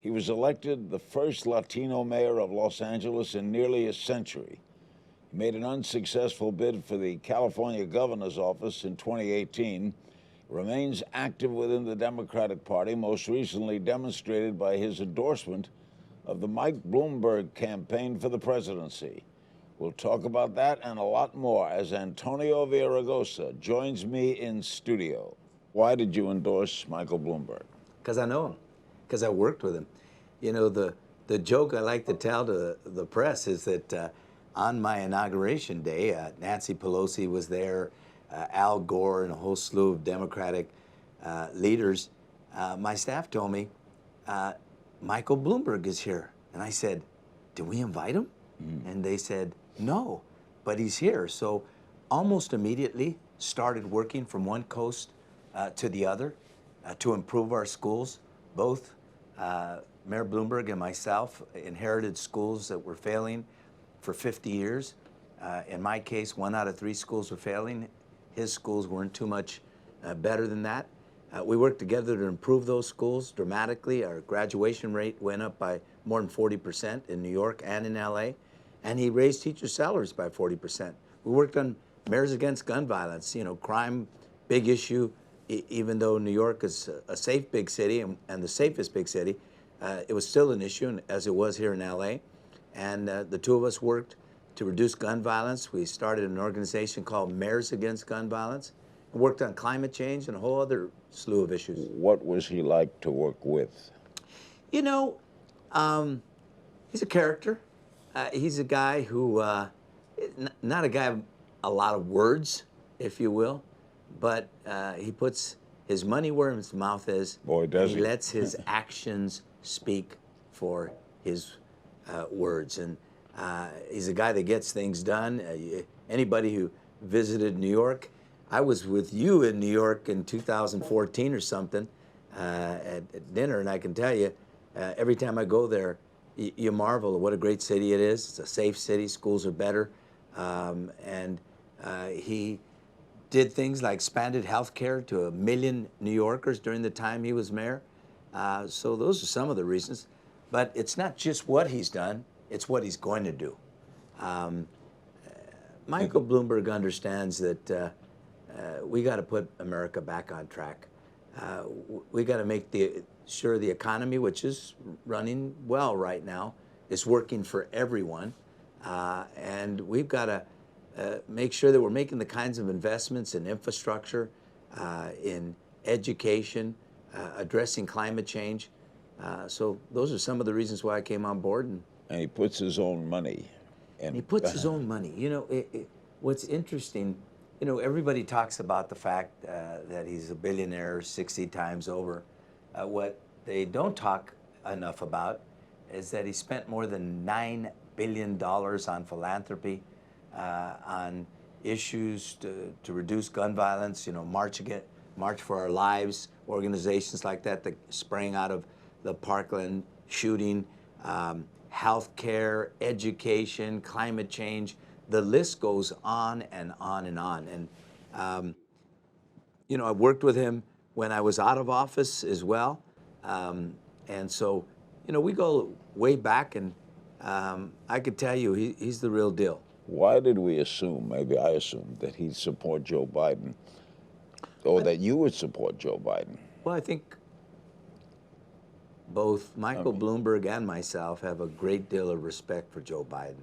He was elected the first Latino mayor of Los Angeles in nearly a century. He made an unsuccessful bid for the California governor's office in 2018, remains active within the Democratic Party, most recently demonstrated by his endorsement of the Mike Bloomberg campaign for the presidency. We'll talk about that and a lot more as Antonio Villaraigosa joins me in studio. Why did you endorse Michael Bloomberg? Because I know him, because I worked with him. You know, the joke I like to tell to the press is that on my inauguration day, Nancy Pelosi was there, Al Gore, and a whole slew of Democratic leaders. My staff told me, Michael Bloomberg is here. And I said, did we invite him? And they said, no, but he's here. So almost immediately started working from one coast to the other to improve our schools. Both Mayor Bloomberg and myself inherited schools that were failing for 50 years. In my case, 1 out of 3 schools were failing. His schools weren't too much better than that. We worked together to improve those schools dramatically. Our graduation rate went up by more than 40% in New York and in LA. And he raised teacher salaries by 40%. We worked on Mayors Against Gun Violence, you know, crime, big issue. Even though New York is a safe big city and the safest big city, it was still an issue, as it was here in LA. And the two of us worked to reduce gun violence. We started an organization called Mayors Against Gun Violence, and worked on climate change and a whole other slew of issues. What was he like to work with? You know, he's a character. He's a guy who, not a guy of a lot of words, if you will, but he puts his money where his mouth is. Boy, does he. He lets his actions speak for his words. And he's a guy that gets things done. Anybody who visited New York, I was with you in New York in 2014 or something at dinner, and I can tell you, every time I go there, you marvel at what a great city it is. It's a safe city. Schools are better. And he did things like expanded health care to 1 million New Yorkers during the time he was mayor. So those are some of the reasons. But it's not just what he's done, it's what he's going to do. Michael Bloomberg understands that we got to put America back on track. We got to make sure the economy, which is running well right now, is working for everyone. And we've got to make sure that we're making the kinds of investments in infrastructure, in education, addressing climate change. So those are some of the reasons why I came on board. And he puts his own money. And he puts his own money. You know, what's interesting, you know, everybody talks about the fact that he's a billionaire 60 times over. What they don't talk enough about is that he spent more than $9 billion on philanthropy, on issues to reduce gun violence, you know, March for Our Lives, organizations like that sprang out of the Parkland shooting, health care, education, climate change. The list goes on and on and on. And, you know, I worked with him when I was out of office as well. And so, you know, we go way back, and I could tell you he's the real deal. Why did we assume, maybe I assumed, that he'd support Joe Biden, or that you would support Joe Biden? Well, I think both Michael Bloomberg and myself have a great deal of respect for Joe Biden.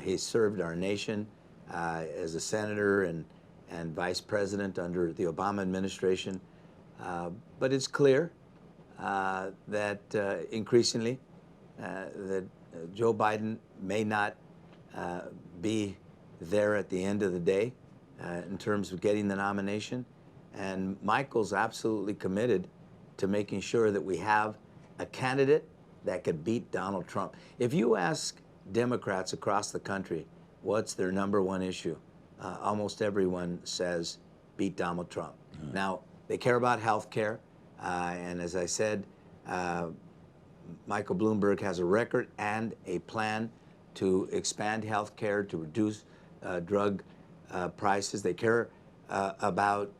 He served our nation as a senator and vice president under the Obama administration. But it's clear that increasingly that Joe Biden may not be there at the end of the day in terms of getting the nomination. And Michael's absolutely committed to making sure that we have a candidate that could beat Donald Trump. If you ask Democrats across the country what's their #1 issue, almost everyone says beat Donald Trump. Now, they care about health care, and as I said, Michael Bloomberg has a record and a plan to expand health care, to reduce drug prices. They care about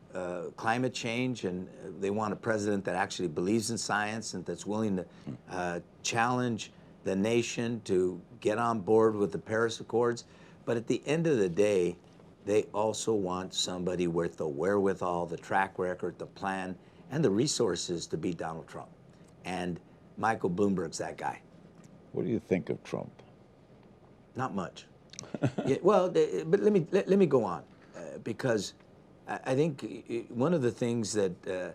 climate change, and they want a president that actually believes in science and that's willing to challenge the nation to get on board with the Paris Accords. But at the end of the day, they also want somebody with the wherewithal, the track record, the plan, and the resources to beat Donald Trump. And Michael Bloomberg's that guy. What do you think of Trump? Not much. Yeah, well, but let me go on, because I think one of the things that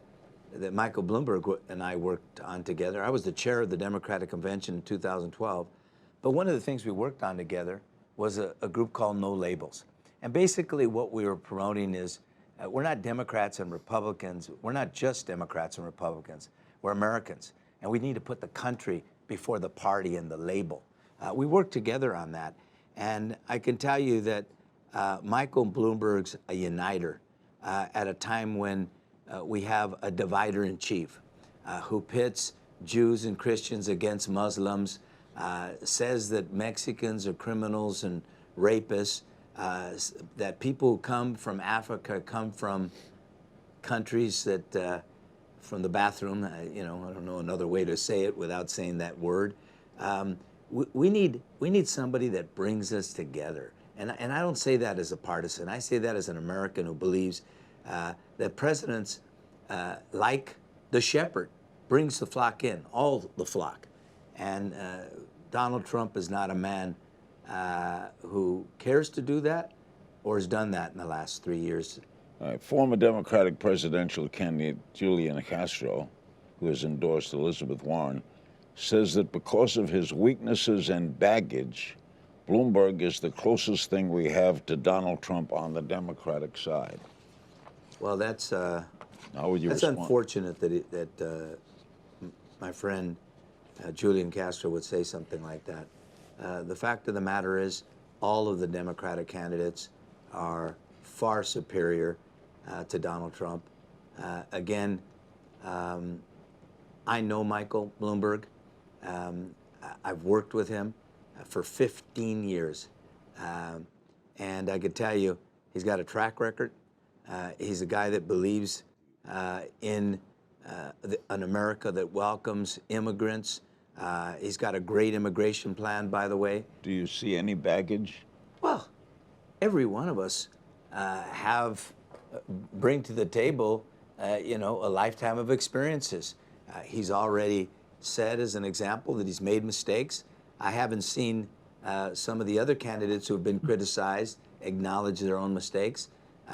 that Michael Bloomberg and I worked on together. I was the chair of the Democratic Convention in 2012, but one of the things we worked on together was a group called No Labels. And basically what we were promoting is we're not Democrats and Republicans. We're not just Democrats and Republicans. We're Americans. And we need to put the country before the party and the label. We worked together on that. And I can tell you that Michael Bloomberg's a uniter at a time when we have a divider-in-chief who pits Jews and Christians against Muslims, says that Mexicans are criminals and rapists, that people who come from Africa come from countries that, from the bathroom, I don't know another way to say it without saying that word. We need somebody that brings us together. And I don't say that as a partisan. I say that as an American who believes that presidents, like the shepherd, brings the flock in, all the flock. And Donald Trump is not a man who cares to do that or has done that in the last 3 years. Former Democratic presidential candidate Julian Castro, who has endorsed Elizabeth Warren, says that because of his weaknesses and baggage, Bloomberg is the closest thing we have to Donald Trump on the Democratic side. Well, that's How would you that's respond? unfortunate that my friend Julian Castro would say something like that. The fact of the matter is, all of the Democratic candidates are far superior to Donald Trump. Again, I know Michael Bloomberg. I've worked with him for 15 years. And I could tell you, he's got a track record. He's a guy that believes in an America that welcomes immigrants. He's got a great immigration plan, by the way. Do you see any baggage? Well, every one of us bring to the table, a lifetime of experiences. He's already said, as an example, that he's made mistakes. I haven't seen some of the other candidates who have been criticized acknowledge their own mistakes.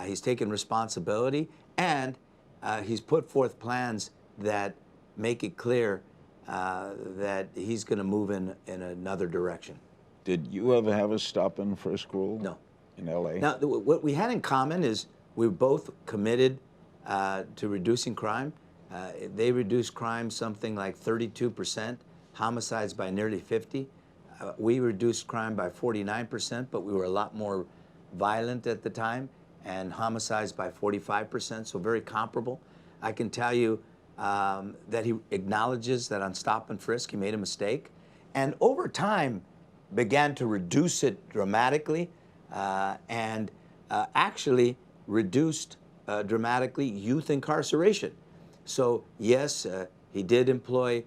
He's taken responsibility, and he's put forth plans that make it clear that he's going to move in another direction. Did you ever have a stop and frisk rule? No. In L.A.? Now, what we had in common is we were both committed to reducing crime. They reduced crime something like 32%, homicides by nearly 50%. We reduced crime by 49%, but we were a lot more violent at the time, and homicides by 45%, so very comparable. I can tell you that he acknowledges that on stop and frisk he made a mistake, and over time began to reduce it dramatically, and actually reduced dramatically youth incarceration. So yes, he did employ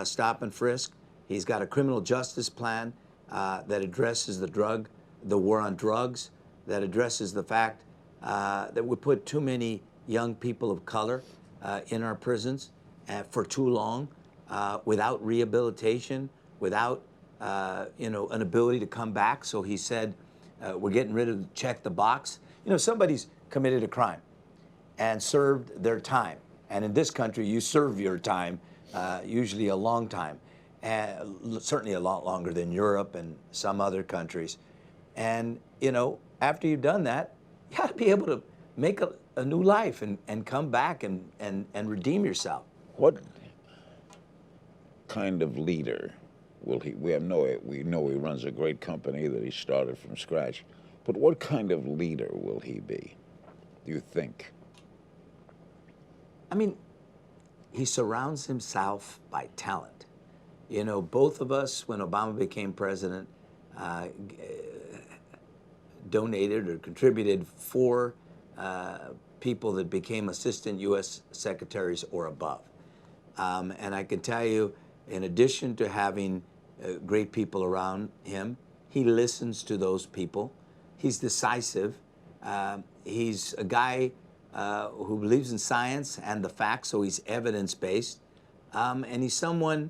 stop and frisk. He's got a criminal justice plan that addresses the war on drugs, that addresses the fact that we put too many young people of color in our prisons for too long, without rehabilitation, without an ability to come back. So he said, we're getting rid of check the box. Somebody's committed a crime and served their time. And in this country, you serve your time, usually a long time, and certainly a lot longer than Europe and some other countries. And, after you've done that, you got to be able to make a new life and come back and redeem yourself. What kind of leader will he? We know he runs a great company that he started from scratch. But what kind of leader will he be, do you think? I mean, he surrounds himself by talent. Both of us, when Obama became president, donated or contributed 4 people that became assistant U.S. secretaries or above. And I can tell you, in addition to having great people around him, he listens to those people. He's decisive. He's a guy who believes in science and the facts, so he's evidence-based. And he's someone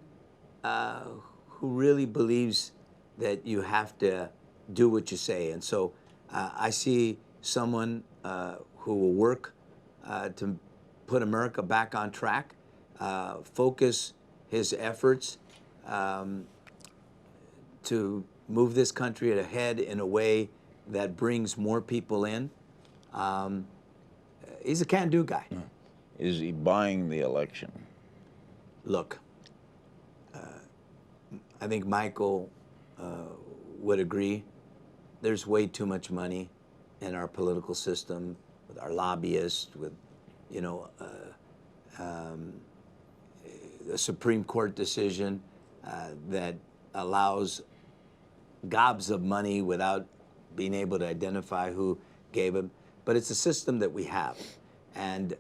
who really believes that you have to do what you say. And so I see someone who will work to put America back on track, focus his efforts to move this country ahead in a way that brings more people in. He's a can-do guy. Is he buying the election? Look, I think Michael would agree. There's way too much money in our political system, with our lobbyists, with, you know, a Supreme Court decision that allows gobs of money without being able to identify who gave them. But it's a system that we have. And,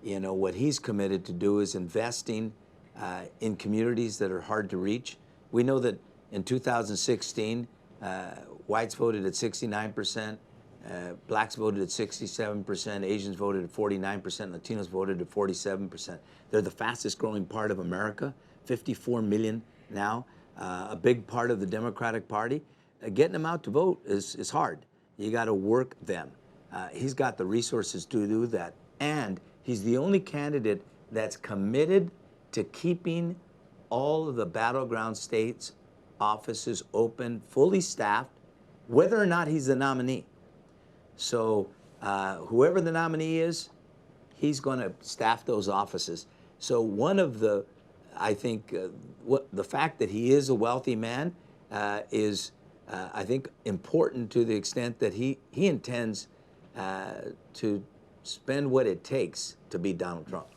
you know, what he's committed to do is investing in communities that are hard to reach. We know that in 2016, whites voted at 69%, blacks voted at 67%, Asians voted at 49%, Latinos voted at 47%. They're the fastest growing part of America, 54 million now, a big part of the Democratic Party. Getting them out to vote is hard. You got to work them. He's got the resources to do that, and he's the only candidate that's committed to keeping all of the battleground states' offices open, fully staffed, whether or not he's the nominee. So whoever the nominee is, he's going to staff those offices. So one of the, I think, the fact that he is a wealthy man is, I think, important to the extent that he intends to spend what it takes to beat Donald Trump.